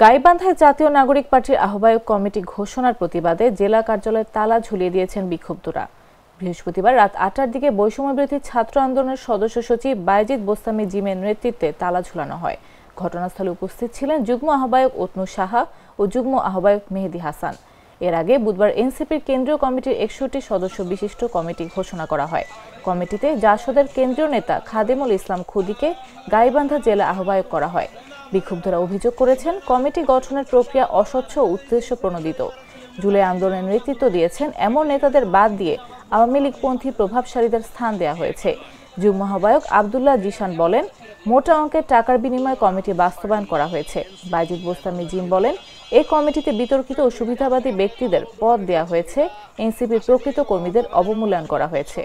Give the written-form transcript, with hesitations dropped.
গাইবান্ধায় জাতীয় নাগরিক পার্টির আহ্বায়ক কমিটি ঘোষণার প্রতিবাদে জেলা কার্যালয়ে তালা ঝুলিয়ে দিয়েছেন বিক্ষুব্ধরা। বৃহস্পতিবার রাত ৮টার দিকে বৈষম্যবিরোধী ছাত্র আন্দোলনের সদস্য সচিব বায়েজিদ বোস্তামি জিমের নেতৃত্বে তালা ঝুলানো হয়। ঘটনাস্থলে উপস্থিত ছিলেন যুগ্ম আহ্বায়ক অতনু সাহা ও যুগ্ম আহ্বায়ক মেহেদি হাসান। এর আগে বুধবার এনসিপির কেন্দ্রীয় কমিটির ৬১ সদস্য বিশিষ্ট কমিটি ঘোষণা করা হয়। কমিটিতে জাসদের কেন্দ্রীয় নেতা খাদেমুল ইসলাম খুদিকে গাইবান্ধা জেলা আহ্বায়ক করা হয়। বিক্ষুব্ধরা অভিযোগ করেছেন, কমিটি গঠনের প্রক্রিয়া অস্বচ্ছ ও উদ্দেশ্য প্রণোদিত। জুলাই আন্দোলনের নেতৃত্ব দিয়েছেন এমন নেতাদের বাদ দিয়ে আওয়ামী লীগপন্থী প্রভাবশালীদের স্থান দেওয়া হয়েছে। যুগ্ম আহ্বায়ক আব্দুল্লাহ জিশান বলেন, মোটা অঙ্কের টাকার বিনিময়ে কমিটি বাস্তবায়ন করা হয়েছে। বায়েজিদ বোস্তামি জিম বলেন, এই কমিটিতে বিতর্কিত ও সুবিধাবাদী ব্যক্তিদের পদ দেওয়া হয়েছে। এনসিপির প্রকৃত কর্মীদের অবমূল্যায়ন করা হয়েছে।